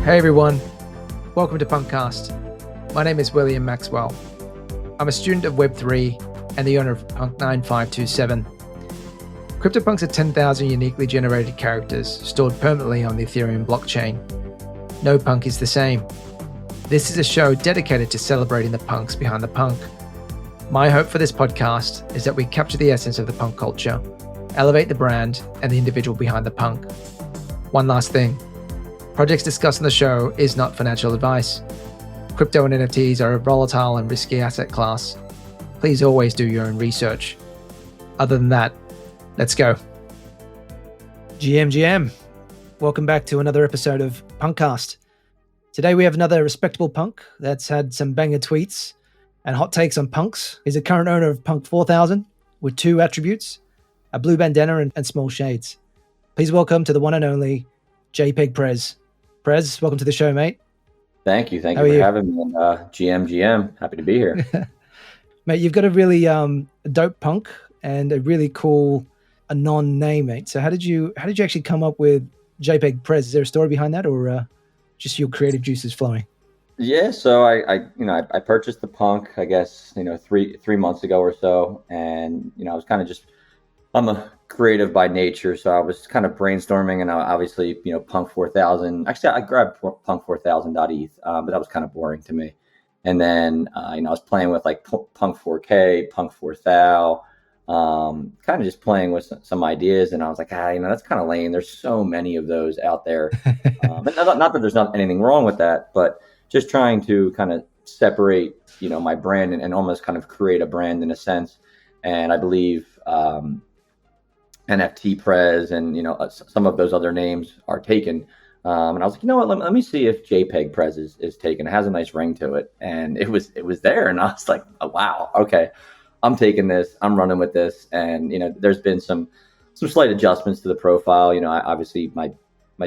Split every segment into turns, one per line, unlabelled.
Hey everyone, welcome to PunkCast. My name is William Maxwell. I'm a student of Web3 and the owner of Punk4000. Cryptopunks are 10,000 uniquely generated characters stored permanently on the Ethereum blockchain. No punk is the same. This is a show dedicated to celebrating the punks behind the punk. My hope for this podcast is that we capture the essence of the punk culture, elevate the brand and the individual behind the punk. One last thing. Projects discussed on the show is not financial advice. Crypto and NFTs are a volatile and risky asset class. Please always do your own research. Other than that, let's go. GM, welcome back to another episode of PunkCast. Today we have another respectable punk that's had some banger tweets and hot takes on punks. He's a current owner of Punk4000 with two attributes, a blue bandana and small shades. Please welcome to the one and only JpegPrez. Prez, welcome to the show, mate.
Thank you for having me. GM, happy to be here.
Mate, you've got a really dope punk and a really cool anon name, mate. So how did you actually come up with JpegPrez? Is there a story behind that, or just your creative juices flowing?
Yeah, so I purchased the punk, I guess, 3 months ago or so, and I was kind of I'm a creative by nature, so I was kind of brainstorming, and obviously, Punk4000. Actually, I grabbed Punk4000.eth, but that was kind of boring to me. And then, I was playing with like Punk4K, Punk4000, kind of just playing with some ideas, and I was like, that's kind of lame. There's so many of those out there. And not that there's not anything wrong with that, but just trying to kind of separate, my brand and almost kind of create a brand in a sense. And I believe NFTprez and some of those other names are taken, and I was like, let me see if JpegPrez is taken. It has a nice ring to it, and it was there, and I was like, oh, wow, okay, I'm taking this, I'm running with this. And there's been some slight adjustments to the profile. Obviously my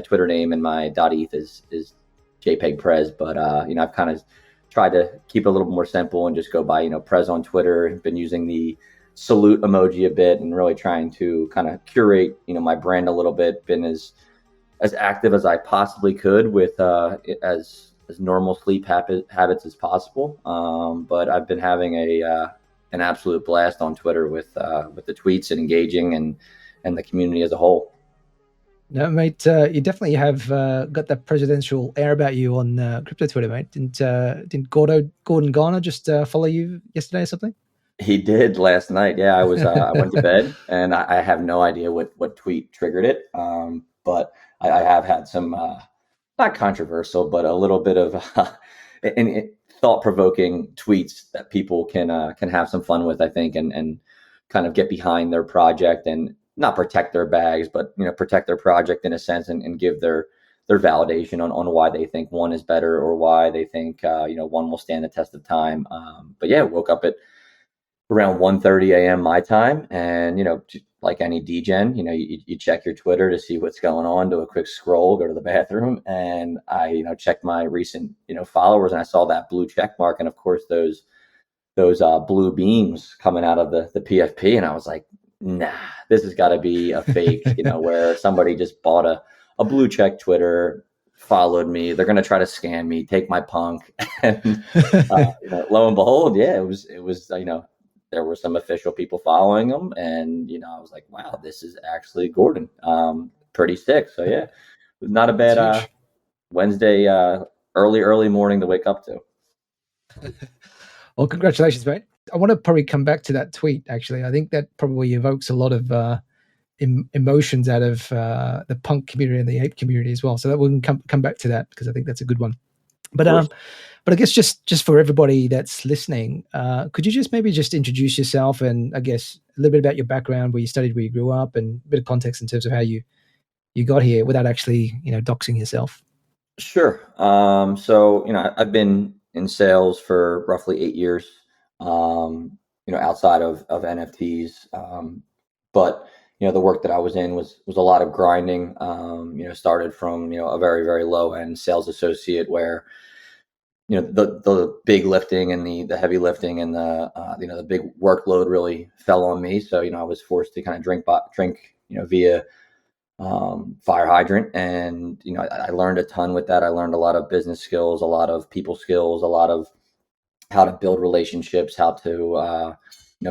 Twitter name and my .eth is JpegPrez, but I've kind of tried to keep it a little more simple and just go by Prez on Twitter. I've been using the salute emoji a bit and really trying to kind of curate my brand a little bit. Been as active as I possibly could with as normal sleep habits as possible, but I've been having an absolute blast on Twitter with the tweets and engaging and the community as a whole.
No, mate, you definitely have got that presidential air about you on crypto Twitter, mate. Didn't Gordon Garner just follow you yesterday or something?
He did last night. Yeah, I was. I went to bed, and I have no idea what tweet triggered it. But I have had some not controversial, but a little bit of thought-provoking tweets that people can have some fun with, I think, and kind of get behind their project and not protect their bags, but protect their project in a sense and give their validation on why they think one is better or why they think one will stand the test of time. But yeah, woke up at around 1:30 a.m. my time, and like any degen, you check your Twitter to see what's going on, do a quick scroll, go to the bathroom, and I checked my recent followers, and I saw that blue check mark, and of course those blue beams coming out of the PFP, and I was like, nah, this has got to be a fake, where somebody just bought a blue check Twitter, followed me, they're gonna try to scam me, take my punk, and lo and behold, yeah, it was there were some official people following him, and I was like, wow, this is actually Gordon. Pretty sick. So yeah, it was not a bad Wednesday early morning to wake up to.
Well, congratulations, mate. I want to probably come back to that tweet, actually. I think that probably evokes a lot of emotions out of the punk community and the ape community as well. So that we can come back to that, because I think that's a good one. But I guess just for everybody that's listening, could you just maybe introduce yourself and I guess a little bit about your background, where you studied, where you grew up, and a bit of context in terms of how you got here without actually doxing yourself?
Sure. So I've been in sales for roughly 8 years. Outside of NFTs, but the work that I was in was a lot of grinding. Started from a very, very low end sales associate, where the big lifting and the heavy lifting and the big workload really fell on me. So I was forced to kind of drink via fire hydrant. And, I learned a ton with that. I learned a lot of business skills, a lot of people skills, a lot of how to build relationships, how to,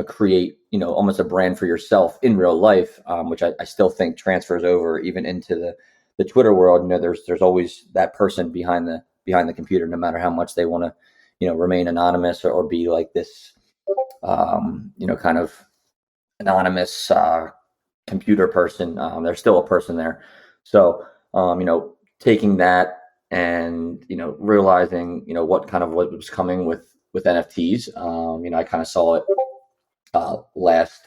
create, almost a brand for yourself in real life, which I still think transfers over even into the Twitter world. There's always that person behind the computer, no matter how much they want to, remain anonymous or be like this, kind of anonymous computer person. There's still a person there. So, taking that and, realizing, what was coming with NFTs. I kind of saw it last,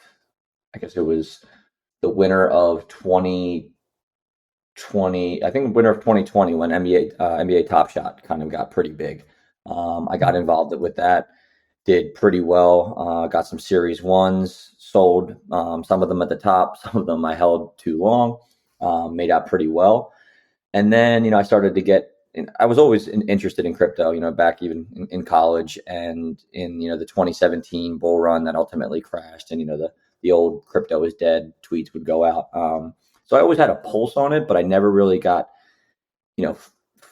I guess it was the winter of 2020, I think winter of 2020 when NBA Top Shot kind of got pretty big. I got involved with that, did pretty well, got some series ones, sold some of them at the top, some of them I held too long, made out pretty well. And then, I started to get, I was always interested in crypto, back even in college, and in, the 2017 bull run that ultimately crashed, and, the old crypto is dead tweets would go out. So I always had a pulse on it, but I never really got,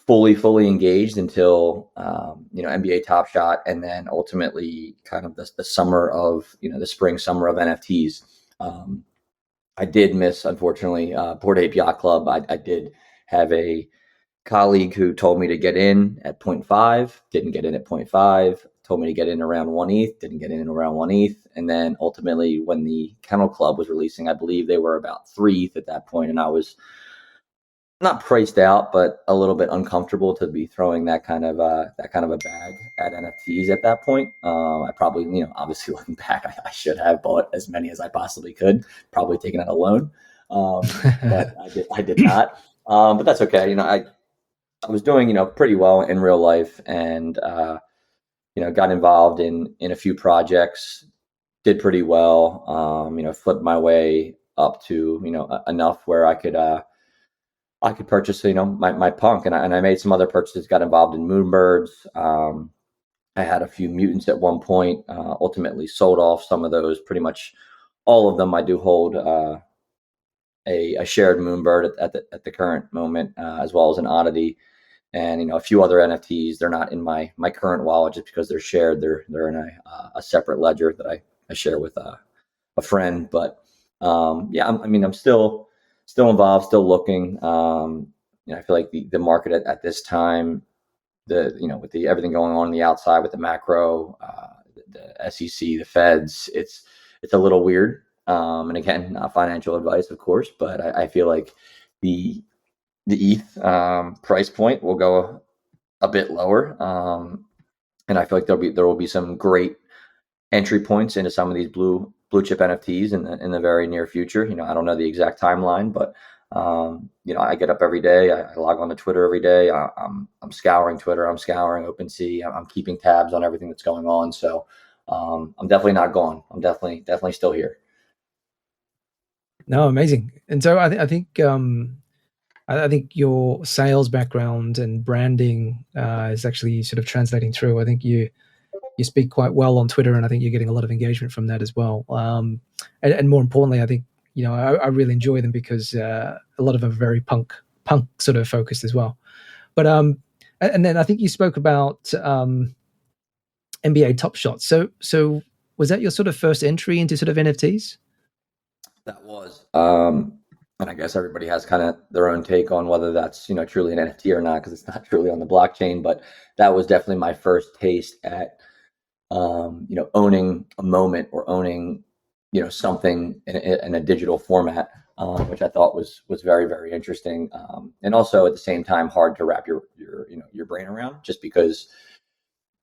fully engaged until, NBA Top Shot. And then ultimately kind of the summer of, the spring, summer of NFTs. I did miss, unfortunately, Bored Ape Yacht Club. I did have a colleague who told me to get in at 0.5, didn't get in at 0.5, told me to get in around 1 ETH, didn't get in around 1 ETH. And then ultimately when the Kennel Club was releasing, I believe they were about 3 ETH at that point. And I was not priced out, but a little bit uncomfortable to be throwing that kind of a bag at NFTs at that point. I probably, obviously looking back, I should have bought as many as I possibly could, probably taken out a loan. But I did not. But that's okay. I was doing, pretty well in real life, and, got involved in a few projects, did pretty well, flipped my way up to, enough where I could purchase, my punk, and I made some other purchases, got involved in Moonbirds. I had a few mutants at one point, ultimately sold off some of those, pretty much all of them. I do hold, a shared Moonbird at the current moment, as well as an Oddity, and a few other NFTs. They're not in my current wallet just because they're shared. They're in a separate ledger that I share with a friend. But I'm still involved, still looking. I feel like the market at this time, with everything going on the outside with the macro, the SEC, the Feds, it's a little weird. And again, not financial advice, of course, but I feel like the ETH price point will go a bit lower, and I feel like there will be some great entry points into some of these blue chip NFTs in the very near future. I don't know the exact timeline, but I get up every day. I log on to Twitter every day. I'm scouring Twitter. I'm scouring OpenSea. I'm keeping tabs on everything that's going on. So I'm definitely not gone. I'm definitely still here.
No, amazing. And so I think your sales background and branding is actually sort of translating through. I think you speak quite well on Twitter, and I think you're getting a lot of engagement from that as well. And more importantly, I think I really enjoy them because a lot of them are very punk sort of focused as well. But and then I think you spoke about NBA Top Shot. So was that your sort of first entry into sort of NFTs?
That was. And I guess everybody has kind of their own take on whether that's, truly an NFT or not, because it's not truly on the blockchain. But that was definitely my first taste at, owning a moment or owning, something in a digital format, which I thought was very, very interesting. And also at the same time, hard to wrap your brain around, just because,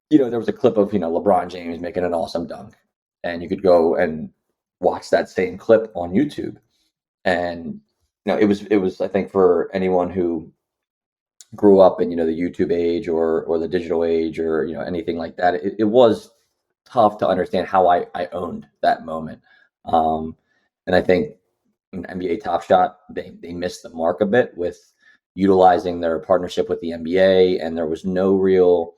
there was a clip of, LeBron James making an awesome dunk, and you could go and watch that same clip on YouTube. And it was I think for anyone who grew up in the YouTube age or the digital age or anything like that, it was tough to understand how I owned that moment. And I think in NBA Top Shot they missed the mark a bit with utilizing their partnership with the NBA, and there was no real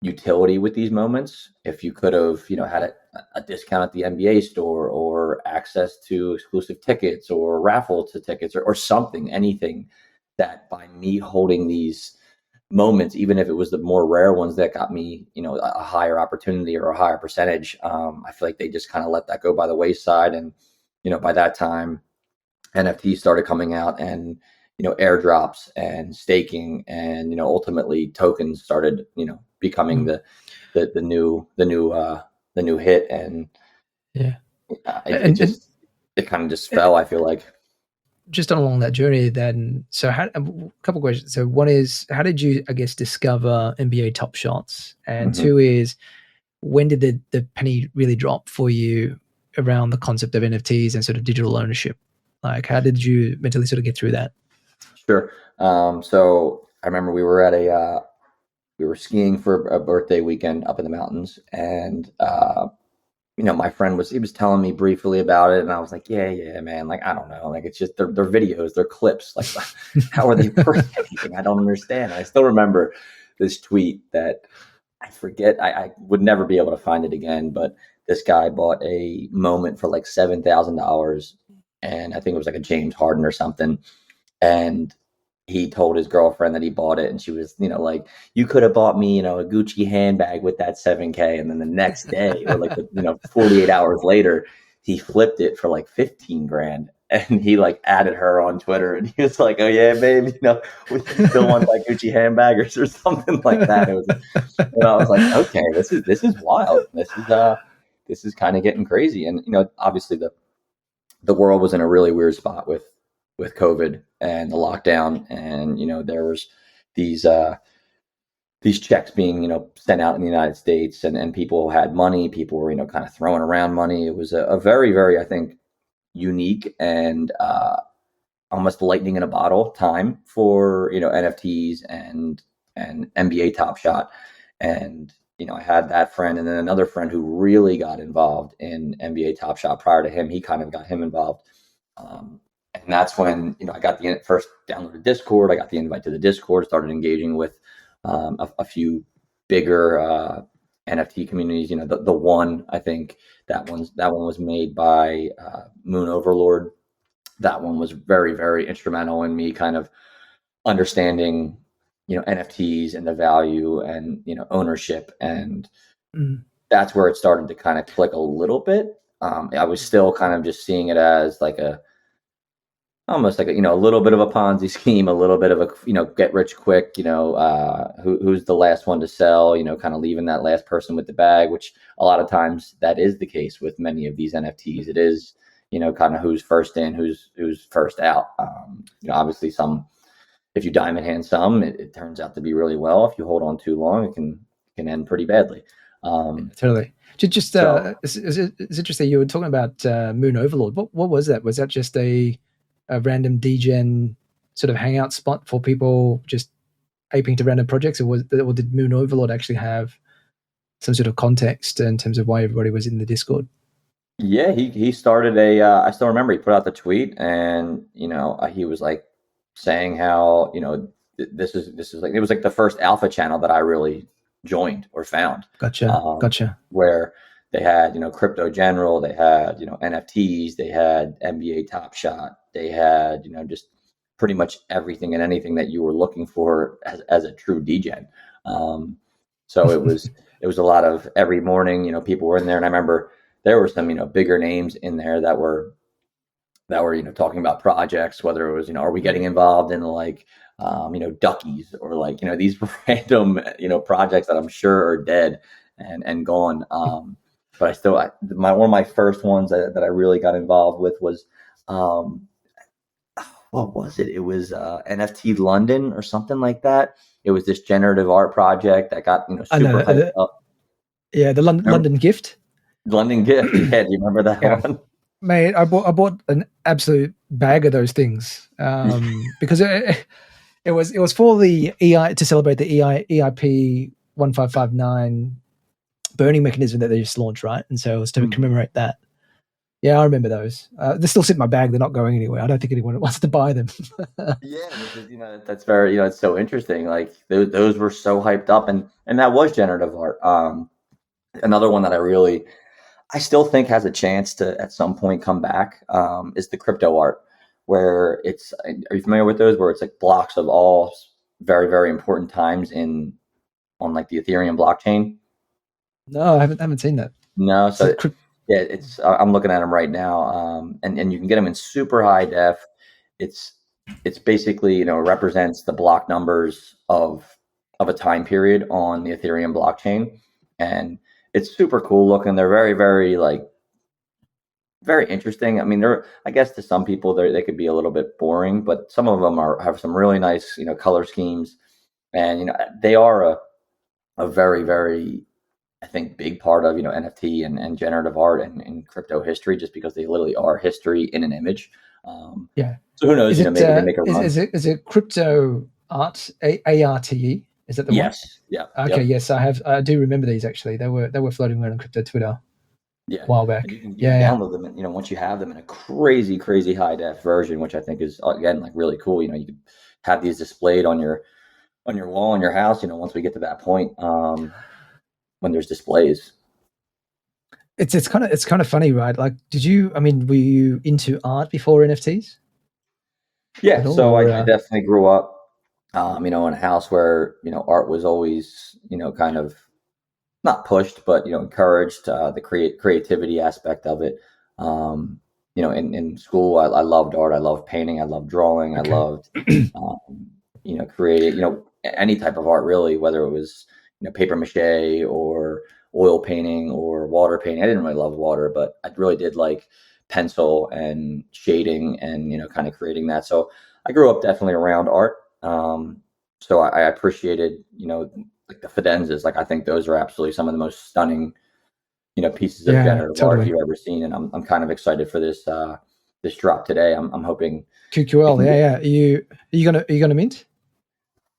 utility with these moments. If you could have, had a discount at the NBA store, or access to exclusive tickets, or raffle to tickets, or something, anything, that by me holding these moments, even if it was the more rare ones that got me, a higher opportunity or a higher percentage, I feel like they just kind of let that go by the wayside. And, by that time, NFTs started coming out, and, airdrops and staking, and, ultimately tokens started, becoming the new hit. And
Yeah.
it kind of just fell, I feel like.
Just along that journey then, so a couple of questions. So one is, how did you, I guess, discover NBA Top Shots? And two is, when did the penny really drop for you around the concept of NFTs and sort of digital ownership? Like, how did you mentally sort of get through that?
Sure. So I remember we were skiing for a birthday weekend up in the mountains, and my friend was telling me briefly about it, and I was like, yeah, man, like, I don't know, like, it's just they're videos, they're clips, like, how are they worth anything? I don't understand. I still remember this tweet that I forget, I would never be able to find it again, but this guy bought a moment for like $7,000, and I think it was like a James Harden or something, and he told his girlfriend that he bought it, and she was, like, you could have bought me, a Gucci handbag with that 7K. And then the next day, or like, 48 hours later, he flipped it for like 15 grand. And he like added her on Twitter, and he was like, oh yeah, babe, we still want that Gucci handbag or something like that. It was, and I was like, okay, this is wild. This is kind of getting crazy. And, obviously the world was in a really weird spot with COVID and the lockdown, and there was these checks being sent out in the United States, and people had money, people were kind of throwing around money. It was a very, very, I think, unique and almost lightning in a bottle time for NFTs and NBA Top Shot. And I had that friend, and then another friend who really got involved in NBA Top Shot prior to him. He kind of got him involved. And that's when, I got the first downloaded Discord. I got the invite to the Discord, started engaging with a few bigger NFT communities. The one, I think that one was made by Moon Overlord. That one was very, very instrumental in me kind of understanding, NFTs and the value and, ownership. And that's where it started to kind of click a little bit. I was still kind of just seeing it as like almost like a little bit of a Ponzi scheme, a little bit of a get rich quick, who's the last one to sell, kind of leaving that last person with the bag, which a lot of times that is the case with many of these NFTs. It is kind of who's first in, who's first out. Obviously if you diamond hand some, it turns out to be really well. If you hold on too long, it can end pretty badly.
Totally. Just it's interesting. You were talking about Moon Overlord. What was that? Was that just a random degen sort of hangout spot for people just aping to random projects, or did Moon Overlord actually have some sort of context in terms of why everybody was in the Discord?
Yeah, he started I still remember he put out the tweet, and he was like saying how this is like, it was like the first alpha channel that I really joined or found.
Gotcha.
Where they had crypto general, they had NFTs, they had NBA Top Shot, they had just pretty much everything and anything that you were looking for as a true degen. So it was a lot of every morning people were in there, and I remember there were some bigger names in there that were talking about projects, whether it was are we getting involved in like duckies, or like these random projects that I'm sure are dead and gone. But I still, one of my first ones that I really got involved with was, what was it? It was NFT London or something like that. It was this generative art project that got super hyped up.
Yeah, the London Gift.
London Gift. Yeah, do you remember that one?
Mate, I bought an absolute bag of those things because it was for the EI, to celebrate the EIP 1559 burning mechanism that they just launched, right? And so it was to commemorate that. Yeah, I remember those. They still sit in my bag. They're not going anywhere. I don't think anyone wants to buy them.
Yeah, which is, that's very, it's so interesting. Like those were so hyped up, and that was generative art. Another one that I still think has a chance to at some point come back is the crypto art, where are you familiar with those? Where it's like blocks of all very, very important times on like the Ethereum blockchain.
No, I haven't seen that.
No,
So,
so yeah, I'm looking at them right now, and you can get them in super high def. It's it's basically represents the block numbers of a time period on the Ethereum blockchain, and it's super cool looking. They're very, very like very interesting. I mean, I guess to some people they could be a little bit boring, but some of them have some really nice color schemes, and they are a very, very, I think, big part of NFT and generative art and crypto history, just because they literally are history in an image.
yeah.
So who knows? Maybe they make a run.
Is it crypto art? ARTE? Is that the one?
Yes. Yeah.
Okay.
Yep.
Yes, I do remember these actually. They were floating around on crypto Twitter
Yeah.
a while back.
And you can download them, and once you have them in a crazy, crazy high def version, which I think is again like really cool. You can have these displayed on your wall in your house. Once we get to that point, when there's displays.
It's kind of funny, right? Like, were you into art before NFTs?
Yeah, so I definitely grew up, in a house where art was always kind of not pushed, but encouraged, the creativity aspect of it. In school, I loved art. I loved painting. I loved drawing.
Okay.
I loved, creating, any type of art really, whether it was paper mache or oil painting or water painting. I didn't really love water, but I really did like pencil and shading and kind of creating that. So I grew up definitely around art. So I appreciated like the Fidenzas. Like I think those are absolutely some of the most stunning pieces of generative art you've ever seen, and I'm kind of excited for this this drop today. I'm hoping
QQL. Yeah. Are you gonna mint?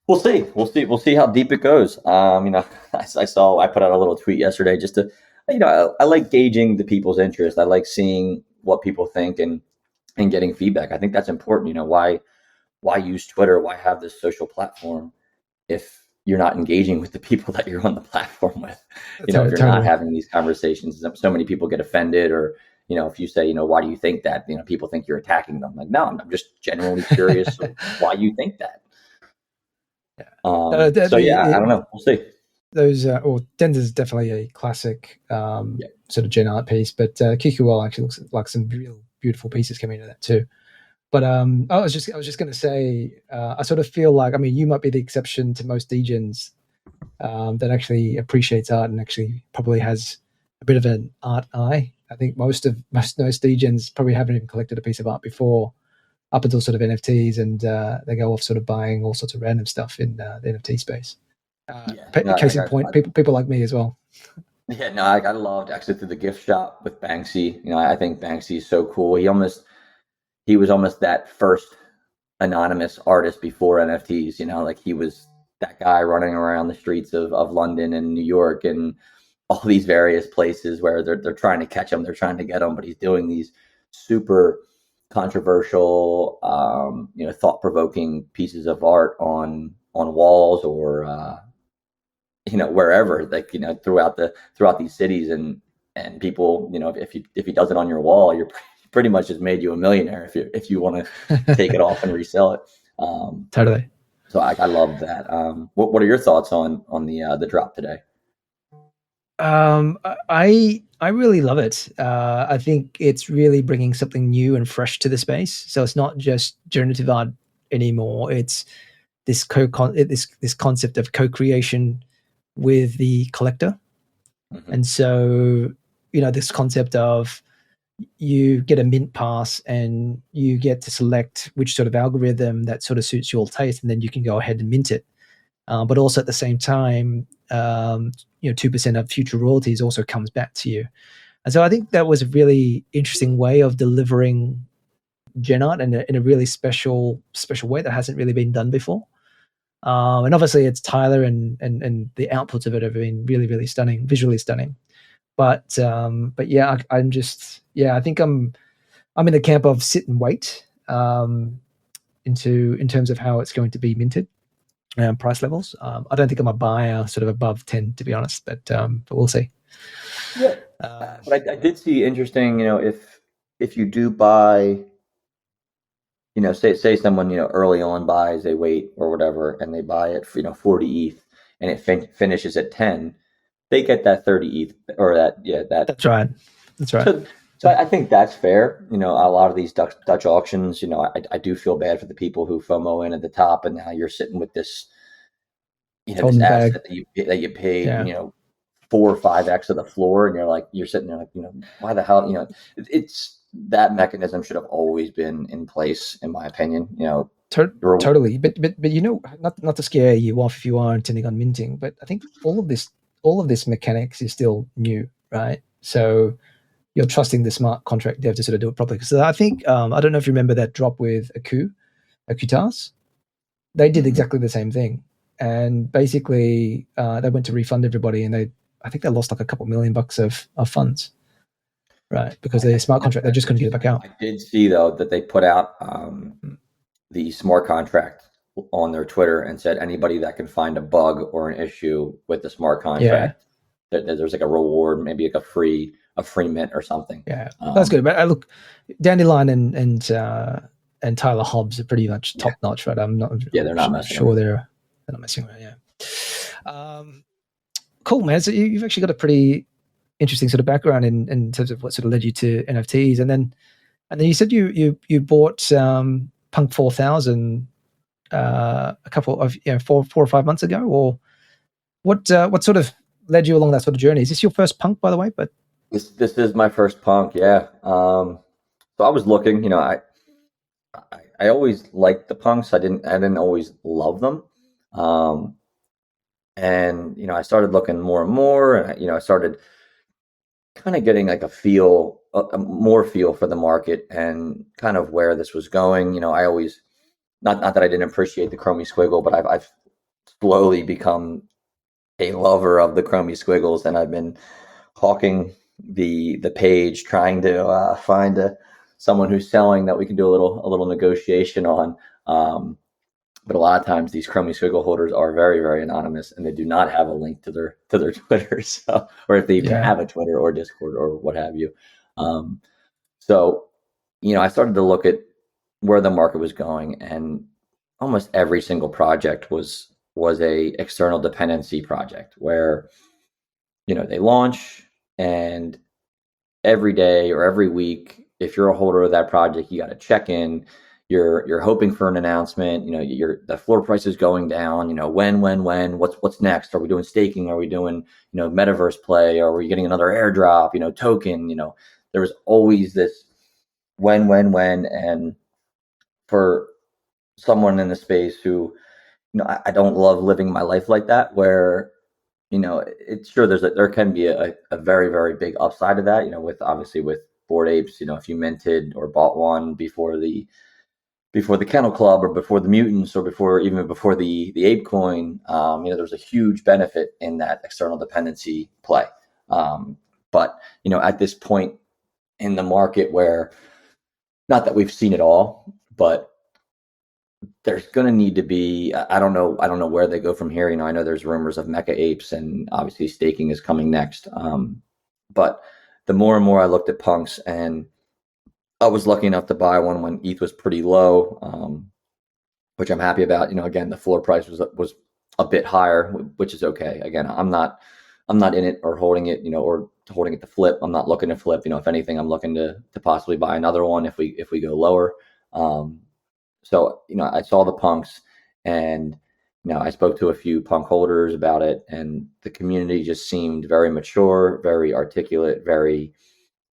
We'll see. We'll see how deep it goes. I put out a little tweet yesterday just to, I like gauging the people's interest. I like seeing what people think and getting feedback. I think that's important. Why use Twitter? Why have this social platform if you're not engaging with the people that you're on the platform with? If you're not having these conversations, so many people get offended, or if you say, why do you think that? People think you're attacking them. Like, no, I'm just genuinely curious why you think that. I don't know. We'll see.
Those, Dender's is definitely a classic sort of gen art piece, but QQL actually looks like some real beautiful pieces coming into that too. But I was just going to say, I sort of feel like, you might be the exception to most degens that actually appreciates art and actually probably has a bit of an art eye. I think most degens probably haven't even collected a piece of art before, up until sort of NFTs, and they go off sort of buying all sorts of random stuff in the NFT space. Case in point, people like me as well.
Yeah, no, I loved actually through the gift shop with Banksy. I think Banksy is so cool. He was almost that first anonymous artist before NFTs. Like he was that guy running around the streets of London and New York and all these various places where they're trying to catch him, they're trying to get him, but he's doing these super controversial, thought-provoking pieces of art on walls or wherever, like throughout these cities, and people, if he does it on your wall, you're pretty much just made you a millionaire if you want to take it off and resell it.
Totally.
So I love that. What are your thoughts on the drop today?
I really love it. I think it's really bringing something new and fresh to the space. So it's not just generative art anymore. It's this this concept of co-creation with the collector. Mm-hmm. And so, this concept of you get a mint pass and you get to select which sort of algorithm that sort of suits your taste, and then you can go ahead and mint it. But also at the same time, 2% of future royalties also comes back to you. And so I think that was a really interesting way of delivering gen art in a really special way that hasn't really been done before. And obviously it's Tyler and the outputs of it have been really, really stunning, visually stunning. But yeah, I'm just, I think I'm in the camp of sit and wait in terms of how it's going to be minted. Price levels. I don't think I'm a buyer sort of above 10, to be honest, but we'll see.
Yeah, but I did see interesting. If you do buy, say someone early on buys, they wait or whatever, and they buy it for 40 ETH, and it finishes at 10, they get that 30 ETH or that
That's right. That's right.
So I think that's fair. A lot of these Dutch auctions, I do feel bad for the people who FOMO in at the top, and now you're sitting with this, this asset that you paid, 4 or 5x of the floor, and you're sitting there like, why the hell, it's that mechanism should have always been in place, in my opinion.
Totally, but not to scare you off if you are intending on minting, but I think all of this mechanics is still new, right? So you're trusting the smart contract dev to sort of do it properly. So I think I don't know if you remember that drop with Akutas. They did exactly the same thing, and basically they went to refund everybody, and I think they lost like a couple $1 million of funds, right? Because the smart contract, they just couldn't get it back out.
I did see though that they put out the smart contract on their Twitter and said anybody that can find a bug or an issue with the smart contract, there's like a reward, maybe like a free mint or something.
Yeah, that's good. But look, Dandelion and Tyler Hobbs are pretty much top notch, right? I'm not.
Yeah, they're not messing.
Sure, they're not messing around. Yeah. Cool, man. So you've actually got a pretty interesting sort of background in terms of what sort of led you to NFTs, and then you said you bought Punk4000 a couple of 4 or 5 months ago, or what sort of led you along that sort of journey? Is this your first punk, by the way? But
this is my first punk, yeah. So I was looking, I always liked the punks. I didn't always love them. And I started looking more and more, and I started kind of getting like a more feel for the market and kind of where this was going. I always, not that I didn't appreciate the Chromie Squiggle, but I've slowly become a lover of the Chromie Squiggles, and I've been hawking the page, trying to find someone who's selling that we can do a little negotiation on. But a lot of times these Chromie Squiggle holders are very, very anonymous, and they do not have a link to their Twitter, so, or if they even have a Twitter or Discord or what have you. So I started to look at where the market was going, and almost every single project was a external dependency project where they launch, and every day or every week, if you're a holder of that project, you got to check in. You're hoping for an announcement. The floor price is going down. When? What's next? Are we doing staking? Are we doing metaverse play? Are we getting another airdrop? Token. There was always this when, and for someone in the space who I don't love living my life like that, where it's sure there can be a very, very big upside to that. With obviously with Bored Apes, if you minted or bought one before the Kennel Club or before the Mutants or before the Ape Coin, there's a huge benefit in that external dependency play. But at this point in the market, where not that we've seen it all, but there's going to need to be, I don't know where they go from here. I know there's rumors of Mecha Apes, and obviously staking is coming next. But the more and more I looked at punks, and I was lucky enough to buy one when ETH was pretty low, which I'm happy about. Again, the floor price was a bit higher, which is okay. Again, I'm not in it or holding it, or holding it to flip. I'm not looking to flip. If anything, I'm looking to possibly buy another one if we go lower. So, I saw the punks, and, I spoke to a few punk holders about it, and the community just seemed very mature, very articulate, very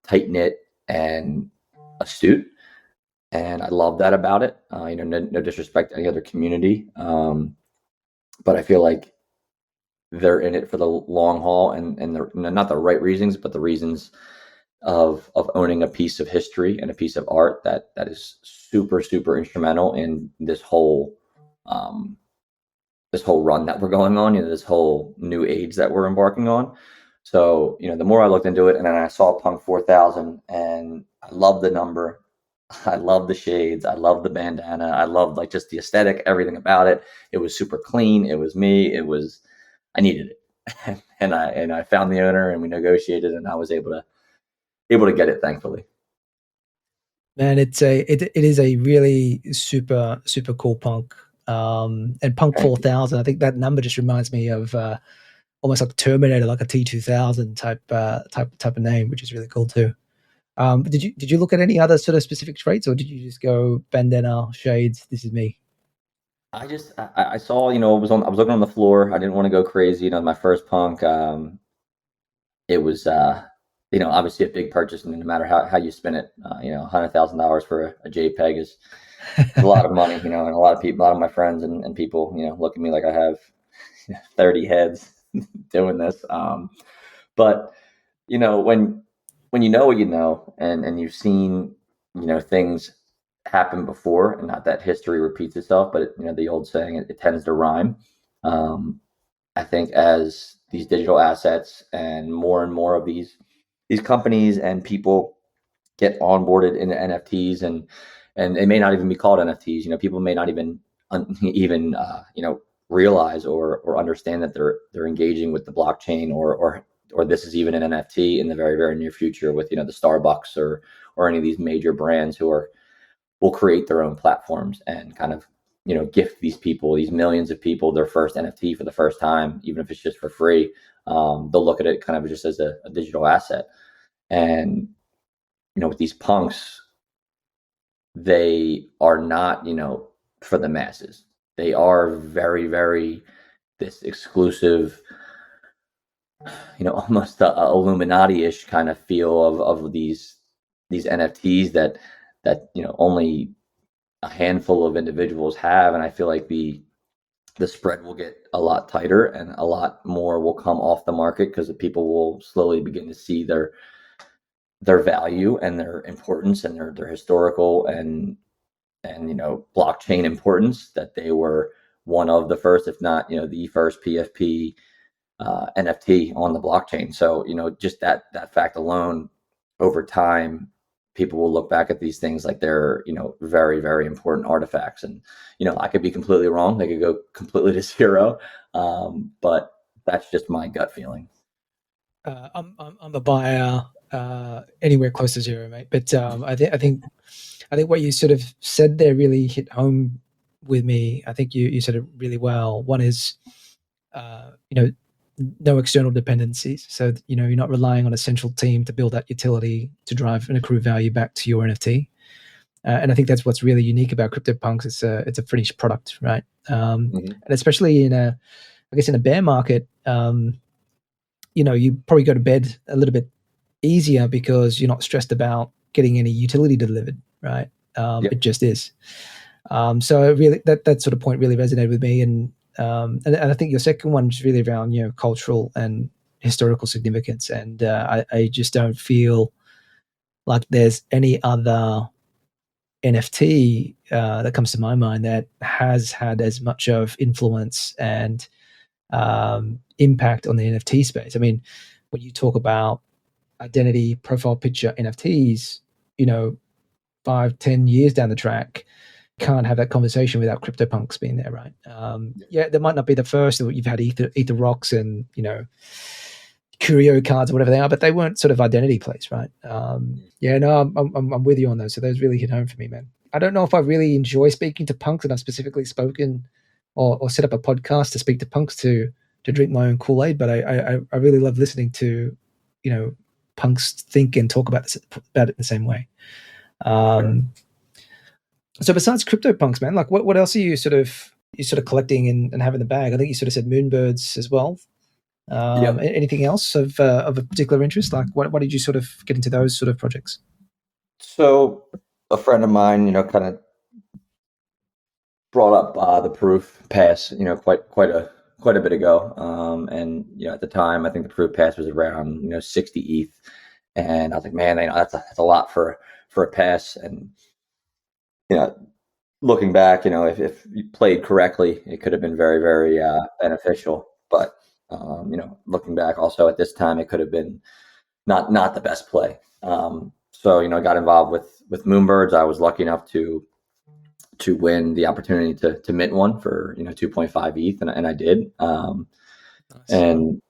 tight knit and astute. And I love that about it. No disrespect to any other community. But I feel like they're in it for the long haul, and they're not the right reasons, but the reasons of owning a piece of history and a piece of art that is super, super instrumental in this whole run that we're going on, this whole new age that we're embarking on. So, the more I looked into it, and then I saw Punk4000, and I love the number. I love the shades. I love the bandana. I love like just the aesthetic, everything about it. It was super clean. It was me. I needed it. And I found the owner, and we negotiated, and I was able to get it, thankfully.
Man, it is a really super super cool punk. And Punk4000, I think that number just reminds me of almost like Terminator, like a T2000 type of name, which is really cool too. Did you look at any other sort of specific traits, or did you just go bandana shades? This is me.
I saw, I was looking on the floor. I didn't want to go crazy. My first punk. It was, obviously a big purchase, and no matter how you spin it, $100,000 for a JPEG is a lot of money, and a lot of people, a lot of my friends and people, look at me like I have 30 heads doing this. But when you know what you know, and you've seen, things happen before, and not that history repeats itself, but the old saying, it tends to rhyme. I think as these digital assets and more of these companies and people get onboarded into NFTs, and they may not even be called NFTs. People may not even realize or understand that they're engaging with the blockchain, or this is even an NFT in the very very near future with the Starbucks or any of these major brands who will create their own platforms and kind of gift these people, these millions of people, their first NFT for the first time, even if it's just for free. They'll look at it kind of just as a digital asset. And with these punks, they are not for the masses. They are very very this exclusive, almost a Illuminati-ish kind of feel of these NFTs that only a handful of individuals have. And I feel like the spread will get a lot tighter, and a lot more will come off the market because the people will slowly begin to see their value and their importance and their historical and blockchain importance, that they were one of the first, if not the first PFP NFT on the blockchain. So just that fact alone, over time, people will look back at these things like they're very very important artifacts. And I could be completely wrong. They could go completely to zero, but that's just my gut feeling.
I'm a buyer anywhere close to zero, mate. But I think what you sort of said there really hit home with me. I think you said it really well. One is, no external dependencies. So, you're not relying on a central team to build that utility to drive and accrue value back to your NFT. And I think that's what's really unique about CryptoPunks. It's a finished product, right? And especially in a bear market, you probably go to bed a little bit easier because you're not stressed about getting any utility delivered, right? It just is. So really, that sort of point really resonated with me, and I think your second one is really around cultural and historical significance, and I just don't feel like there's any other NFT that comes to my mind that has had as much of influence and impact on the NFT space. I mean, when you talk about identity profile picture NFTs, 5-10 years down the track, can't have that conversation without CryptoPunks being there, right? Yeah, they might not be the first. You've had Ether Rocks and Curio cards or whatever they are, but they weren't sort of identity plays, right? Yeah, no, I'm with you on those. So those really hit home for me, man. I don't know if I really enjoy speaking to punks, and I've specifically spoken or set up a podcast to speak to punks to drink my own Kool-Aid, but I really love listening to punks think and talk about it in the same way. So besides CryptoPunks, man, like what else are you sort of collecting and have in the bag? I think you sort of said moonbirds as well. Anything else of a particular interest? Like what did you sort of get into those sort of projects?
So a friend of mine, kind of brought up the proof pass, quite a bit ago. And at the time, I think the proof pass was around 60 ETH, and I was like, man, that's a lot for a pass. And looking back, if you played correctly, it could have been very very beneficial. But Looking back also at this time, it could have been not the best play. So, I got involved with Moonbirds. I was lucky enough to win the opportunity to mint one for 2.5 ETH, and I did,
Nice.
and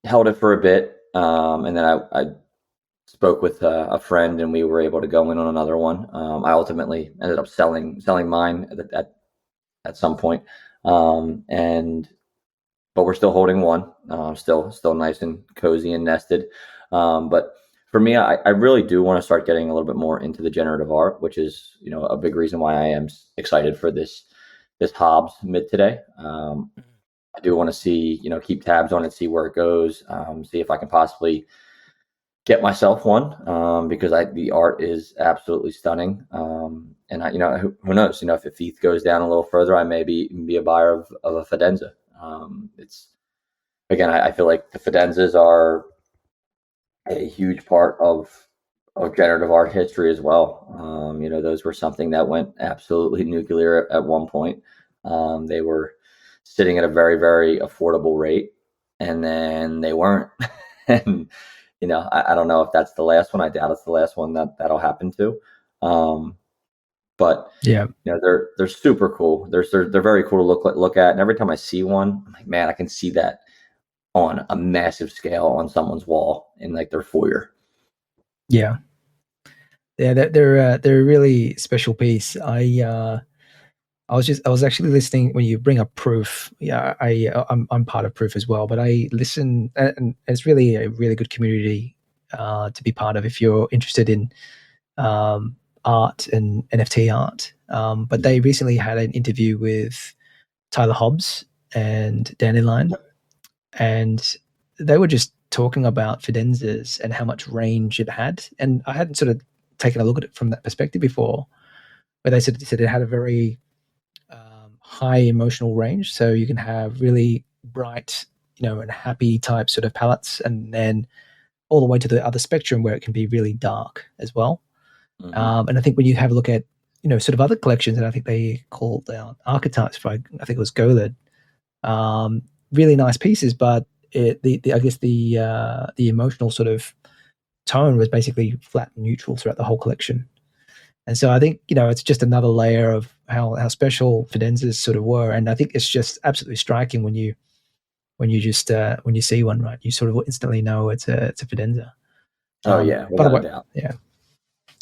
held it for a bit, and then I spoke with a friend, and we were able to go in on another one. I ultimately ended up selling mine at some point, but we're still holding one, still nice and cozy and nested. But for me, I really do want to start getting a little bit more into the generative art, which is a big reason why I am excited for this Hobbs mid today. I do want to see keep tabs on it, see where it goes, see if I can possibly get myself one, because the art is absolutely stunning. And who knows, if ETH goes down a little further, I may be a buyer of a Fidenza. It's, again, I feel like the Fidenzas are a huge part of generative art history as well. Those were something that went absolutely nuclear at one point. They were sitting at a very, very affordable rate, and then they weren't. And I don't know if that's the last one. I doubt it's the last one that'll happen to. But
yeah,
they're super cool. They're very cool to look at. And every time I see one, I'm like, man, I can see that on a massive scale on someone's wall in like their foyer.
Yeah, they're a really special piece. I was actually listening when you bring up Proof. Yeah, I'm part of Proof as well, but I listen, and it's really a really good community to be part of if you're interested in art and NFT art. But they recently had an interview with Tyler Hobbs and Dandelion, and they were just talking about Fidenzas and how much range it had. And I hadn't sort of taken a look at it from that perspective before, where they said it had a very high emotional range. So you can have really bright, and happy type sort of palettes, and then all the way to the other spectrum where it can be really dark as well.
Mm-hmm.
And I think when you have a look at, sort of other collections, and I think they called out archetypes for, I think it was Golid, really nice pieces, but I guess the emotional sort of tone was basically flat and neutral throughout the whole collection. And so I think, it's just another layer of how special Fidenzas sort of were. And I think it's just absolutely striking when you just when you see one, right? You sort of instantly know it's a Fidenza.
Oh yeah,
By the
without
way,
a doubt.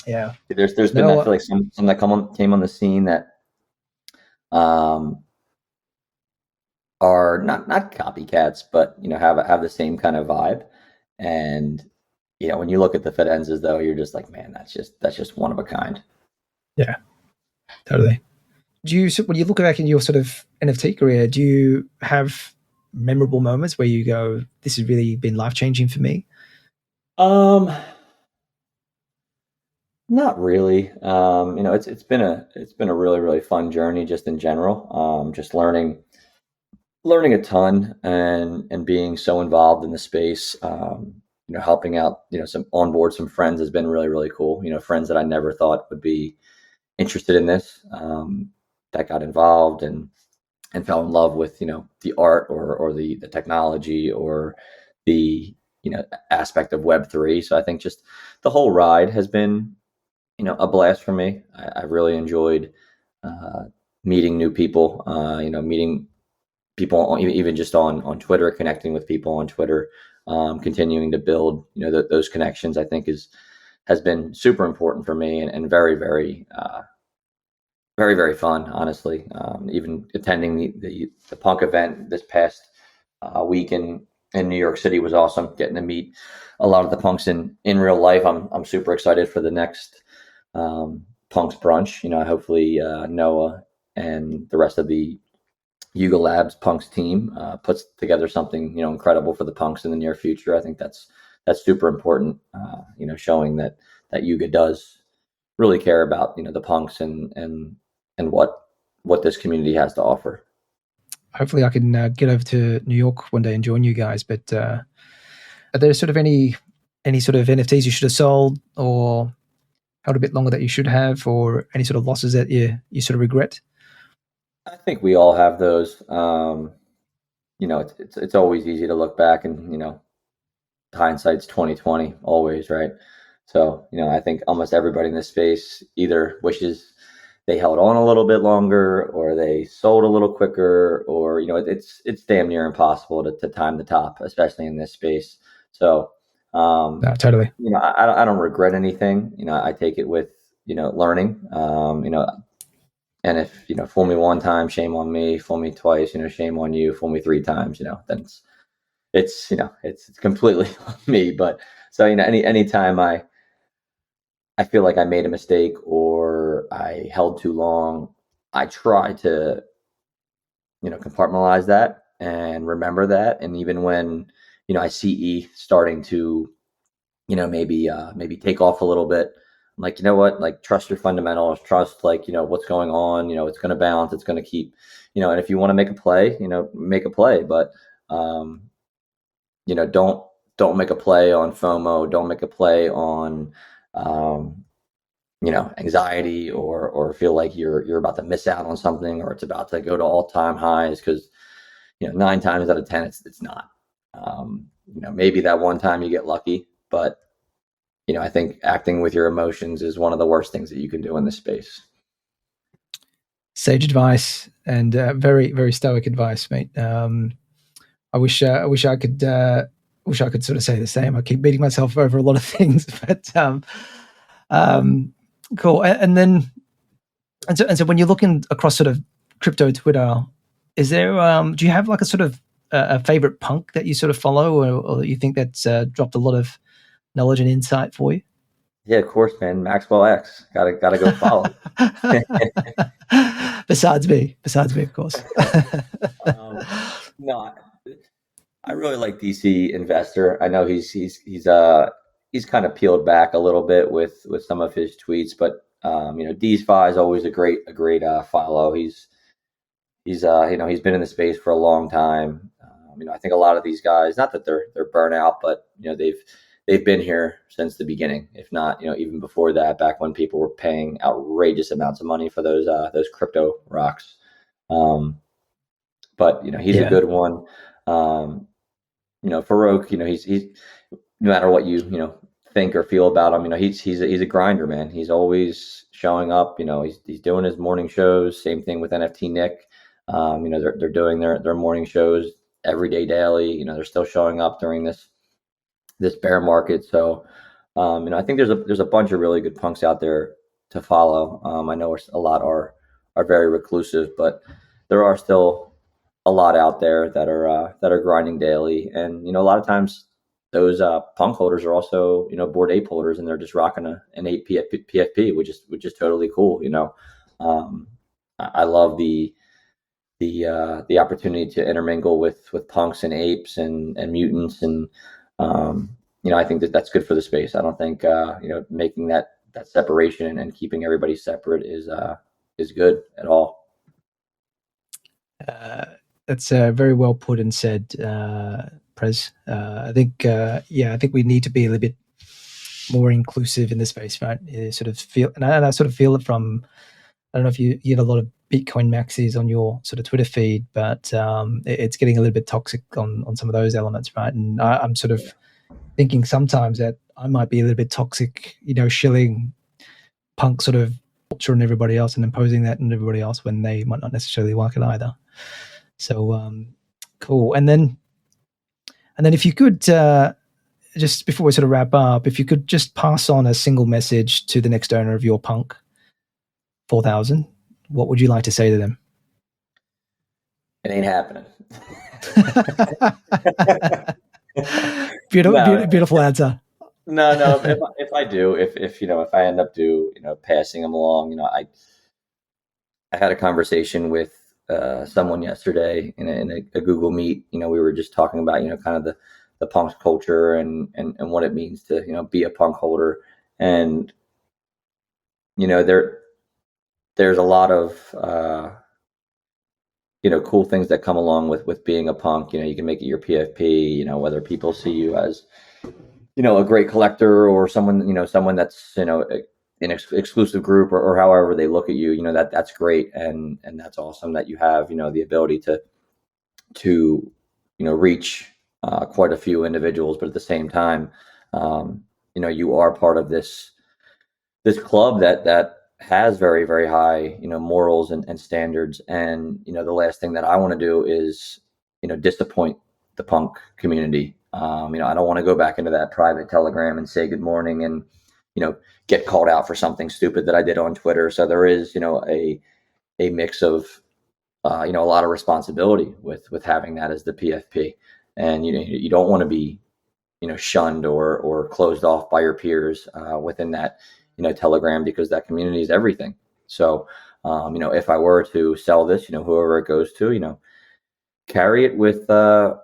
yeah.
There's been, I feel like, some that came on the scene that are not copycats, but have the same kind of vibe. And when you look at the Fidenzas, though, you're just like, man, that's just one of a kind.
Yeah, totally. When you look back in your sort of NFT career, do you have memorable moments where you go, this has really been life-changing for me?
Not really. It's been a really, really fun journey just in general. Just learning a ton, and being so involved in the space. Helping out, some onboard some friends has been really, really cool. Friends that I never thought would be interested in this, that got involved and fell in love with, the art or the technology or the, aspect of Web3. So I think just the whole ride has been, a blast for me. I really enjoyed meeting new people, meeting people even just on Twitter, connecting with people on Twitter, continuing to build, those connections. I think has been super important for me, and very, very, very, very fun, honestly. Even attending the punk event this past week in New York City was awesome. Getting to meet a lot of the punks in real life. I'm super excited for the next punks brunch. Hopefully Noah and the rest of the Yuga Labs punks team puts together something incredible for the punks in the near future. I think that's super important. Showing that Yuga does really care about the punks and what this community has to offer.
Hopefully I can get over to New York one day and join you guys. But are there sort of any sort of NFTs you should have sold or held a bit longer that you should have, or any sort of losses that you sort of regret?
I think we all have those. it's always easy to look back and, hindsight's 2020 always, right? So, I think almost everybody in this space either wishes they held on a little bit longer or they sold a little quicker, or, it's damn near impossible to time the top, especially in this space. So,
Totally.
I don't regret anything. I take it with, learning. And if, fool me one time, shame on me. Fool me twice, shame on you. Fool me three times, then it's completely on me. But so, anytime I feel like I made a mistake or I held too long, I try to, compartmentalize that and remember that. And even when, I see E starting to, maybe take off a little bit, I'm like, you know what, like, trust your fundamentals, trust, like, what's going on, it's going to bounce, it's going to keep, and if you want to make a play, make a play, but, don't make a play on FOMO, don't make a play on, anxiety or feel like you're about to miss out on something or it's about to go to all-time highs, because, 9 times out of 10, it's not. Maybe that one time you get lucky, but I think acting with your emotions is one of the worst things that you can do in this space.
Sage advice and very, very stoic advice, mate. I wish I could sort of say the same. I keep beating myself over a lot of things, but cool. And so when you're looking across sort of crypto Twitter, is there do you have like a sort of a favorite punk that you sort of follow, or that you think that's dropped a lot of knowledge and insight for you?
Yeah, of course, man. Maxwellx, gotta go follow.
Besides me, of course.
No, I really like DC Investor. I know he's kind of peeled back a little bit with some of his tweets, but DeFi is always a great follow. He's he's been in the space for a long time. I think a lot of these guys, not that they're burnout, but they've been here since the beginning, if not even before that, back when people were paying outrageous amounts of money for those crypto rocks. But he's a good one. Farouk, he's no matter what you think or feel about him, he's a grinder, man. He's always showing up. He's doing his morning shows. Same thing with NFT Nick. They're doing their morning shows every day, daily. They're still showing up during this bear market. So, I think there's a bunch of really good punks out there to follow. I know a lot are very reclusive, but there are still a lot out there that are grinding daily. And a lot of times those punk holders are also Bored Ape holders, and they're just rocking an 8 PFP, which is totally cool. I love the opportunity to intermingle with punks and apes and mutants, and I think that's good for the space. I don't think making that separation and keeping everybody separate is good at all.
That's very well put and said, Prez. I think we need to be a little bit more inclusive in the space, right? You sort of feel, and I sort of feel it from, I don't know if you get a lot of Bitcoin maxis on your sort of Twitter feed, but it's getting a little bit toxic on some of those elements, right? And I'm sort of thinking sometimes that I might be a little bit toxic, shilling punk sort of culture and everybody else and imposing that on everybody else when they might not necessarily like it either. So cool. And then if you could, just before we sort of wrap up, if you could just pass on a single message to the next owner of your Punk 4000, what would you like to say to them?
It ain't happening.
Beautiful answer.
No. If I do, if I end up passing them along, I had a conversation with someone yesterday in a Google Meet. We were just talking about kind of the punk culture and what it means to be a punk holder, and there's a lot of cool things that come along with being a punk. You can make it your PFP, whether people see you as a great collector or someone that's an exclusive group or however they look at you, that's great. And that's awesome that you have, the ability to reach quite a few individuals, but at the same time, you are part of this club that has very, very high, morals and standards. And, the last thing that I want to do is, disappoint the punk community. I don't want to go back into that private Telegram and say good morning and, get called out for something stupid that I did on Twitter. So there is, a mix of, a lot of responsibility with having that as the PFP. And, you don't want to be, shunned or closed off by your peers within that, Telegram, because that community is everything. So, if I were to sell this, whoever it goes to, carry it with a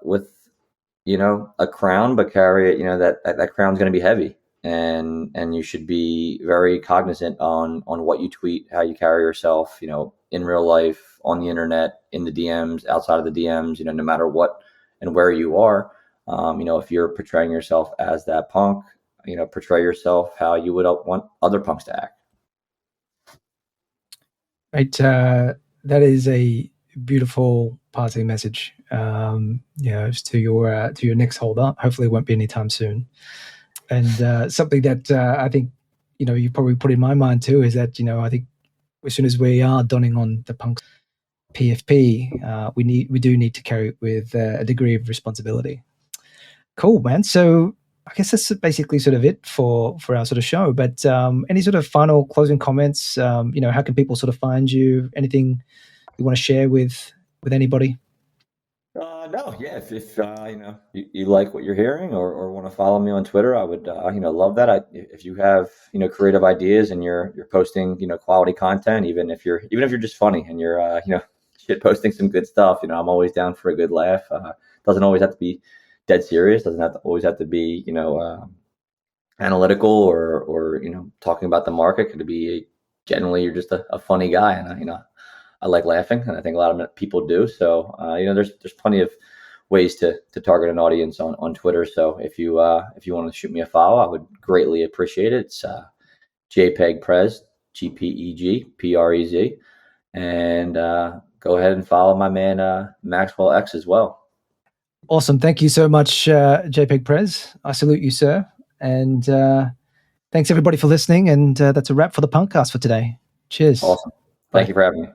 crown, but carry it, that crown's going to be heavy, and you should be very cognizant on what you tweet, how you carry yourself, in real life, on the internet, in the DMs, outside of the DMs, no matter what and where you are. If you're portraying yourself as that punk, portray yourself how you would want other punks to act.
Right. That is a beautiful passing message. To your next holder. Hopefully it won't be anytime soon. And something that I think, you probably put in my mind too, is that, I think as soon as we are donning on the punk PFP, we do need to carry it with a degree of responsibility. Cool, man. So I guess that's basically sort of it for our sort of show. But any sort of final closing comments? How can people sort of find you? Anything you want to share with anybody?
No, yeah. If you like what you're hearing or want to follow me on Twitter, I would love that. If you have creative ideas and you're posting quality content, even if you're just funny and you're shit posting some good stuff, I'm always down for a good laugh. Doesn't always have to be dead serious. Doesn't always have to be analytical or talking about the market. Could be generally you're just a funny guy, and I like laughing, and I think a lot of people do. So there's plenty of ways to target an audience on Twitter. So if you want to shoot me a follow, I would greatly appreciate it. It's JpegPrez, JpegPrez, and go ahead and follow my man Maxwellx as well.
Awesome. Thank you so much, JpegPrez. I salute you, sir. And thanks everybody for listening. And that's a wrap for the PunkCast for today. Cheers.
Awesome. Thank you for having me.